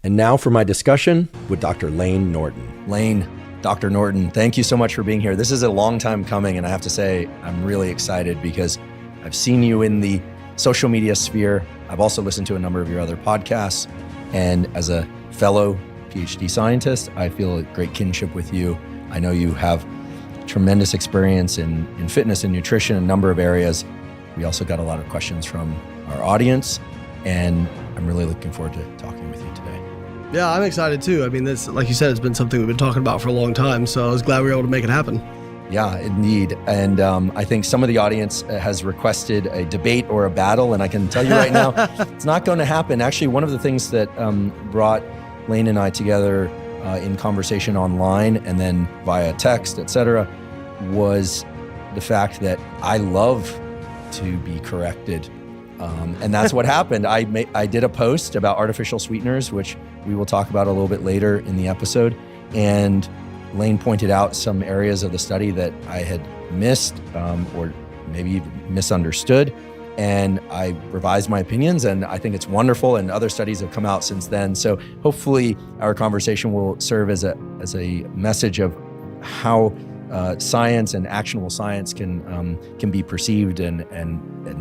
And now for my discussion with Dr. Layne Norton. Layne, Dr. Norton, thank you so much for being here. This is a long time coming, and I have to say, I'm really excited because I've seen you in the social media sphere. I've also listened to a number of your other podcasts, and as a fellow PhD scientist, I feel a great kinship with you. I know you have tremendous experience in fitness and nutrition, a number of areas. We also got a lot of questions from our audience, and I'm really looking forward to talking with you today. Yeah, I'm excited too. I mean, this, like you said, it's been something we've been talking about for a long time, so I was glad we were able to make it happen. Yeah, indeed. And I think some of the audience has requested a debate or a battle, and I can tell you right now, it's not going to happen. Actually, one of the things that brought Layne and I together in conversation online and then via text, et cetera, was the fact that I love to be corrected. And that's what happened. I did a post about artificial sweeteners, which we will talk about a little bit later in the episode. And Layne pointed out some areas of the study that I had missed or maybe even misunderstood. And I revised my opinions, and I think it's wonderful. And other studies have come out since then. So hopefully our conversation will serve as a message of how science and actionable science can be perceived, and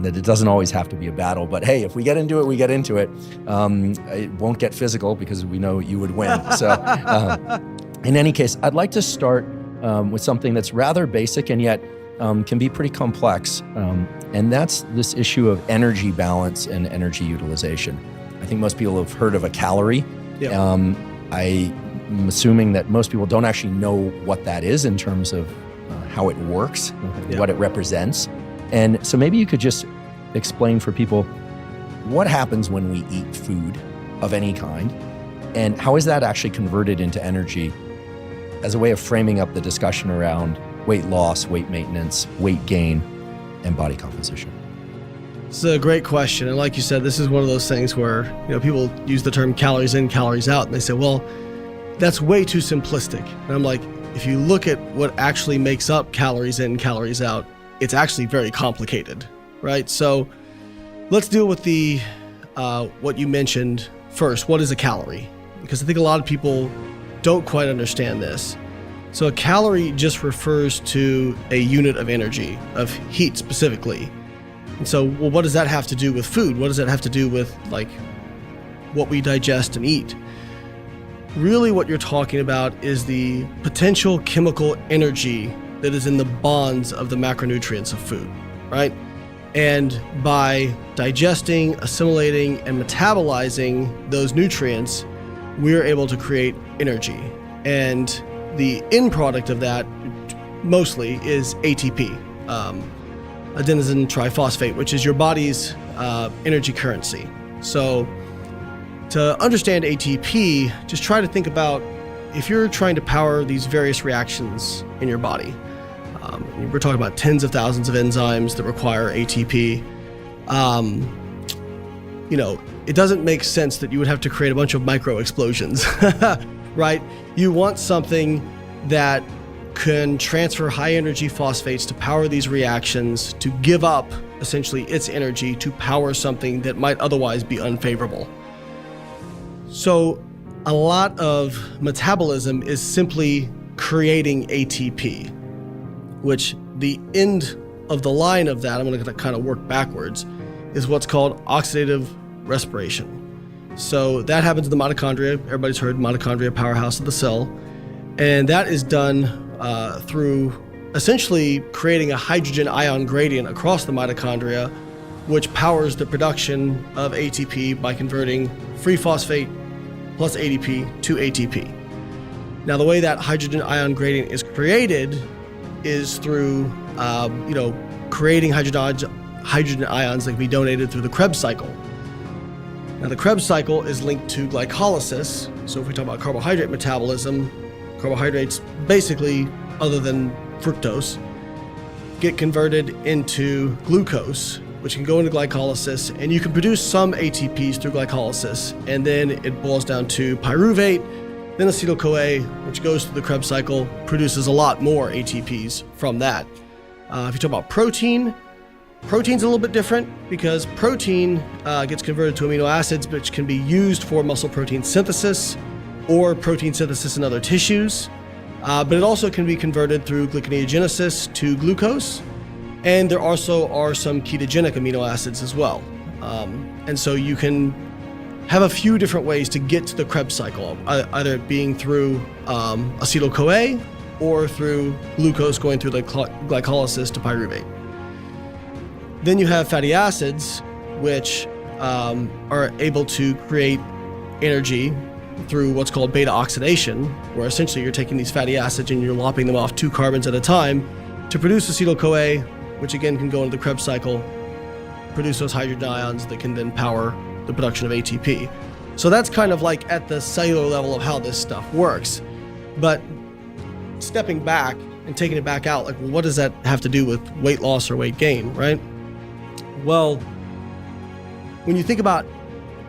that it doesn't always have to be a battle. But hey, if we get into it, we get into it. It won't get physical because we know you would win. So in any case, I'd like to start with something that's rather basic and yet can be pretty complex. And that's this issue of energy balance and energy utilization. I think most people have heard of a calorie. Yeah. I'm assuming that most people don't actually know what that is in terms of how it works, what it represents. And so maybe you could just explain for people what happens when we eat food of any kind, and how is that actually converted into energy as a way of framing up the discussion around weight loss, weight maintenance, weight gain, and body composition. It's a great question. And like you said, this is one of those things where, people use the term calories in, calories out, and they say, well, that's way too simplistic. And I'm like, if you look at what actually makes up calories in, calories out, it's actually very complicated, right? So let's deal with the what you mentioned first. What is a calorie? Because I think a lot of people don't quite understand this. So a calorie just refers to a unit of energy, of heat specifically. And so, well, what does that have to do with food? What does that have to do with what we digest and eat? Really what you're talking about is the potential chemical energy that is in the bonds of the macronutrients of food, right? And by digesting, assimilating, and metabolizing those nutrients, we're able to create energy. And the end product of that mostly is ATP, adenosine triphosphate, which is your body's energy currency. So to understand ATP, just try to think about if you're trying to power these various reactions in your body. We're talking about tens of thousands of enzymes that require ATP. It doesn't make sense that you would have to create a bunch of micro explosions, right? You want something that can transfer high energy phosphates to power these reactions, to give up essentially its energy to power something that might otherwise be unfavorable. So a lot of metabolism is simply creating ATP, which the end of the line of that, I'm going to kind of work backwards, is what's called oxidative respiration. So that happens in the mitochondria. Everybody's heard mitochondria, powerhouse of the cell. And that is done through essentially creating a hydrogen ion gradient across the mitochondria, which powers the production of ATP by converting free phosphate plus ADP to ATP. Now, the way that hydrogen ion gradient is created is through, creating hydrogen ions that can be donated through the Krebs cycle. Now, the Krebs cycle is linked to glycolysis. So if we talk about carbohydrate metabolism, carbohydrates basically, other than fructose, get converted into glucose, which can go into glycolysis, and you can produce some ATPs through glycolysis, and then it boils down to pyruvate, then acetyl-CoA, which goes through the Krebs cycle, produces a lot more ATPs from that. If you talk about protein, Protein's a little bit different because protein gets converted to amino acids, which can be used for muscle protein synthesis or protein synthesis in other tissues. But it also can be converted through glyconeogenesis to glucose. And there also are some ketogenic amino acids as well. And so you can have a few different ways to get to the Krebs cycle, either being through acetyl-CoA or through glucose going through the glycolysis to pyruvate. Then you have fatty acids, which are able to create energy through what's called beta oxidation, where essentially you're taking these fatty acids and you're lopping them off 2 carbons at a time to produce acetyl-CoA, which again can go into the Krebs cycle, produce those hydrogen ions that can then power the production of ATP. So that's kind of like at the cellular level of how this stuff works. But stepping back and taking it back out, like, well, what does that have to do with weight loss or weight gain, right? Well, when you think about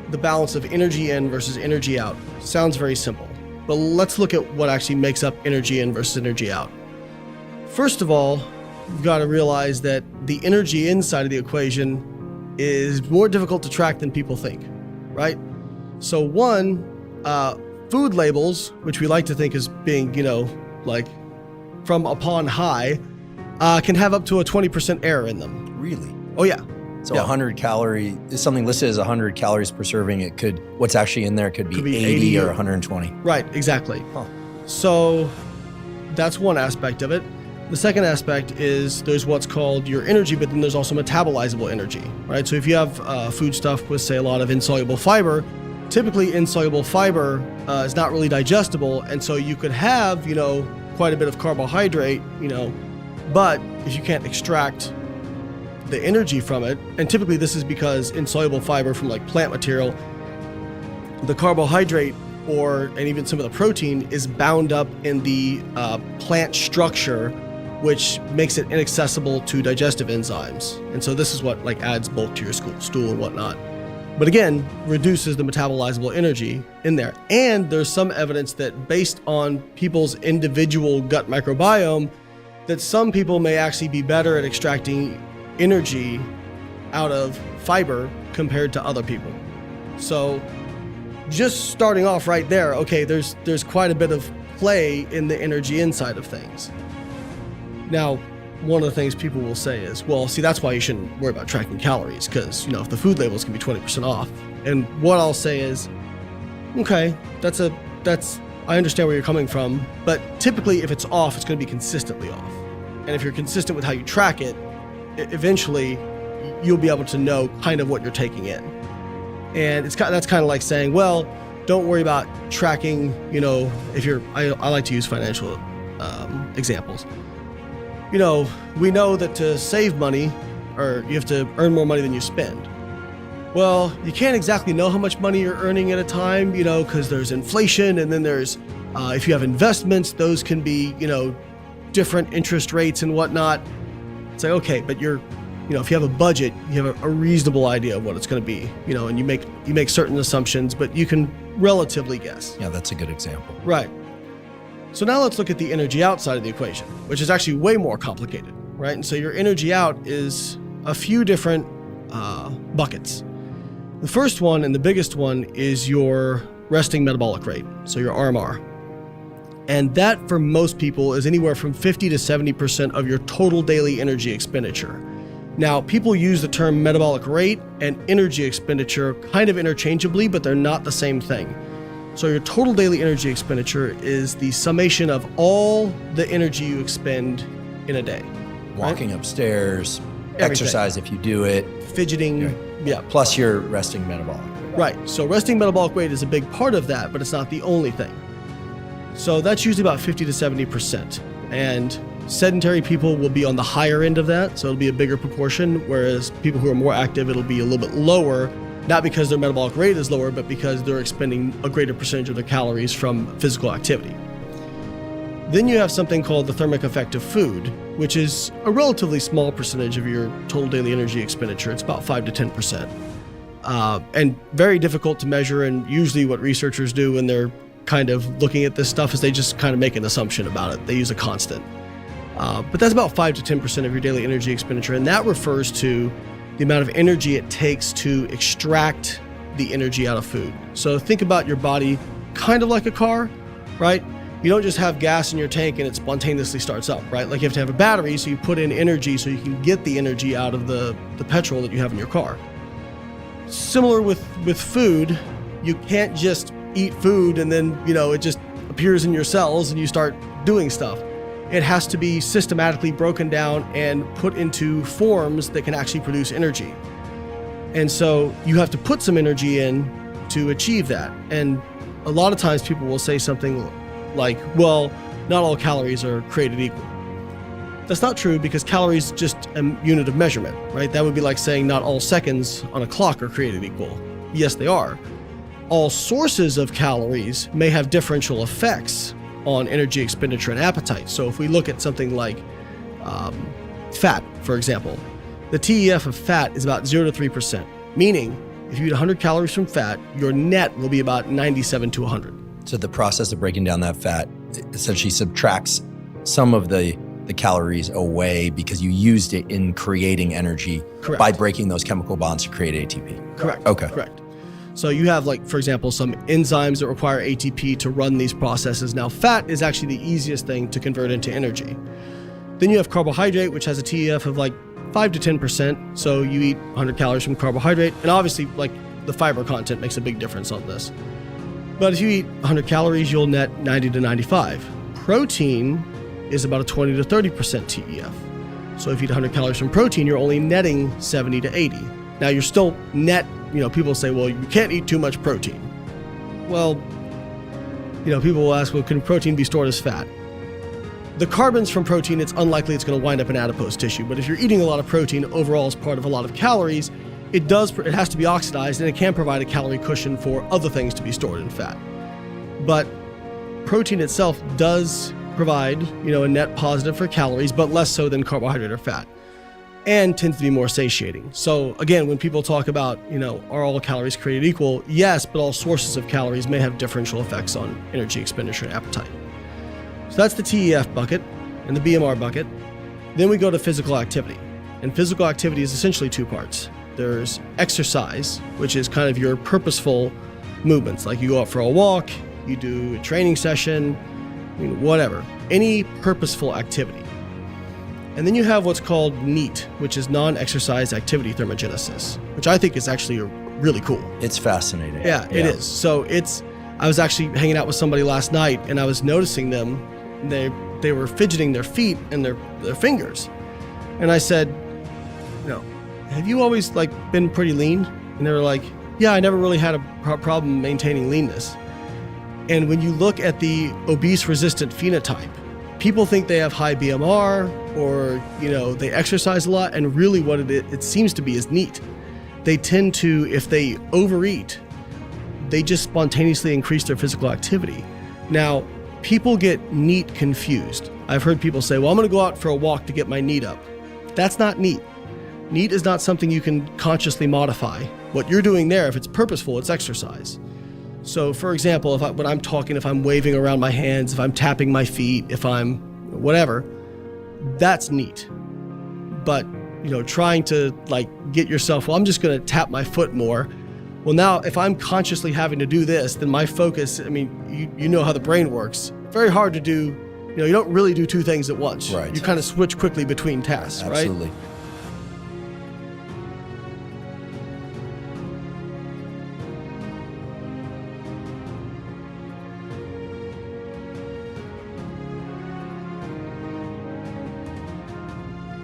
the balance of energy in versus energy out, sounds very simple. But let's look at what actually makes up energy in versus energy out. First of all, you've got to realize that the energy inside of the equation is more difficult to track than people think, right? So one, food labels, which we like to think as being, like from upon high, can have up to a 20% error in them. Really? Oh yeah. So 100 calorie is something listed as 100 calories per serving. It could, what's actually in there could be 80 or 120. Right, exactly. Huh. So that's one aspect of it. The second aspect is there's what's called your energy, but then there's also metabolizable energy, right? So if you have food stuff with, say, a lot of insoluble fiber, typically insoluble fiber is not really digestible. And so you could have, quite a bit of carbohydrate, but if you can't extract the energy from it, and typically this is because insoluble fiber from like plant material, the carbohydrate and even some of the protein is bound up in the plant structure, which makes it inaccessible to digestive enzymes. And so this is what like adds bulk to your stool and whatnot. But again, reduces the metabolizable energy in there. And there's some evidence that based on people's individual gut microbiome, that some people may actually be better at extracting energy out of fiber compared to other people. So just starting off right there, okay, there's quite a bit of play in the energy inside of things. Now, one of the things people will say is, well, see, that's why you shouldn't worry about tracking calories, because, if the food labels can be 20% off. And what I'll say is, okay, I understand where you're coming from, but typically if it's off, it's going to be consistently off. And if you're consistent with how you track it, eventually you'll be able to know kind of what you're taking in. And that's kind of like saying, well, don't worry about tracking, if I like to use financial examples. We know that to save money, or you have to earn more money than you spend. Well, you can't exactly know how much money you're earning at a time, because there's inflation, and then there's, if you have investments, those can be, different interest rates and whatnot. It's like, okay, but if you have a budget, you have a reasonable idea of what it's going to be, and you make certain assumptions, but you can relatively guess. Yeah, that's a good example. Right. So now let's look at the energy outside of the equation, which is actually way more complicated, right? And so your energy out is a few different buckets. The first one and the biggest one is your resting metabolic rate, so your RMR. And that for most people is anywhere from 50 to 70% of your total daily energy expenditure. Now, people use the term metabolic rate and energy expenditure kind of interchangeably, but they're not the same thing. So your total daily energy expenditure is the summation of all the energy you expend in a day. Walking upstairs, Everything. Exercise if you do it. Fidgeting, yeah. Plus your resting metabolic rate. Right, so resting metabolic rate is a big part of that, but it's not the only thing. So that's usually about 50 to 70%. And sedentary people will be on the higher end of that, so it'll be a bigger proportion, whereas people who are more active, it'll be a little bit lower, not because their metabolic rate is lower, but because they're expending a greater percentage of their calories from physical activity. Then you have something called the thermic effect of food, which is a relatively small percentage of your total daily energy expenditure. It's about 5 to 10%. And very difficult to measure, and usually what researchers do when they're kind of looking at this stuff is they just kind of make an assumption about it. They use a constant. But that's about 5 to 10% of your daily energy expenditure. And that refers to the amount of energy it takes to extract the energy out of food. So think about your body kind of like a car, right? You don't just have gas in your tank and it spontaneously starts up, right? Like you have to have a battery, so you put in energy so you can get the energy out of the petrol that you have in your car. Similar with food, you can't just eat food and then, it just appears in your cells and you start doing stuff. It has to be systematically broken down and put into forms that can actually produce energy. And so you have to put some energy in to achieve that. And a lot of times people will say something like, well, not all calories are created equal. That's not true, because calories is just a unit of measurement, right? That would be like saying not all seconds on a clock are created equal. Yes, they are. All sources of calories may have differential effects on energy expenditure and appetite. So if we look at something like fat, for example, the TEF of fat is about 0 to 3%, meaning if you eat 100 calories from fat, your net will be about 97 to 100. So the process of breaking down that fat essentially subtracts some of the calories away because you used it in creating energy. Correct. By breaking those chemical bonds to create ATP. Correct. Okay. Correct. So you have, like, for example, some enzymes that require ATP to run these processes. Now, fat is actually the easiest thing to convert into energy. Then you have carbohydrate, which has a TEF of like 5 to 10%. So you eat 100 calories from carbohydrate. And obviously, like, the fiber content makes a big difference on this. But if you eat 100 calories, you'll net 90 to 95. Protein is about a 20 to 30% TEF. So if you eat 100 calories from protein, you're only netting 70 to 80. Now you're still net, people say, well, you can't eat too much protein. Well, people will ask, well, can protein be stored as fat? The carbons from protein, it's unlikely it's going to wind up in adipose tissue. But if you're eating a lot of protein overall as part of a lot of calories, it has to be oxidized, and it can provide a calorie cushion for other things to be stored in fat. But protein itself does provide, a net positive for calories, but less so than carbohydrate or fat, and tends to be more satiating. So again, when people talk about, are all calories created equal? Yes, but all sources of calories may have differential effects on energy expenditure and appetite. So that's the TEF bucket and the BMR bucket. Then we go to physical activity. And physical activity is essentially two parts. There's exercise, which is kind of your purposeful movements, like you go out for a walk, you do a training session, whatever, any purposeful activity. And then you have what's called NEAT, which is non-exercise activity thermogenesis, which I think is actually really cool. It's fascinating. Yeah, it is. So I was actually hanging out with somebody last night, and I was noticing them. They were fidgeting their feet and their fingers. And I said, have you always been pretty lean? And they were like, yeah, I never really had a problem maintaining leanness. And when you look at the obese resistant phenotype, people think they have high BMR or, they exercise a lot. And really what it seems to be is NEAT. They tend to, if they overeat, they just spontaneously increase their physical activity. Now, people get NEAT confused. I've heard people say, well, I'm going to go out for a walk to get my NEAT up. That's not NEAT. NEAT is not something you can consciously modify. What you're doing there, if it's purposeful, it's exercise. So for example, when I'm talking, if I'm waving around my hands, if I'm tapping my feet, if I'm whatever, that's NEAT. But, trying to get yourself, well, I'm just going to tap my foot more. Well, now if I'm consciously having to do this, then my focus, you know how the brain works. Very hard to do. You don't really do two things at once. Right. You kind of switch quickly between tasks, Absolutely. right?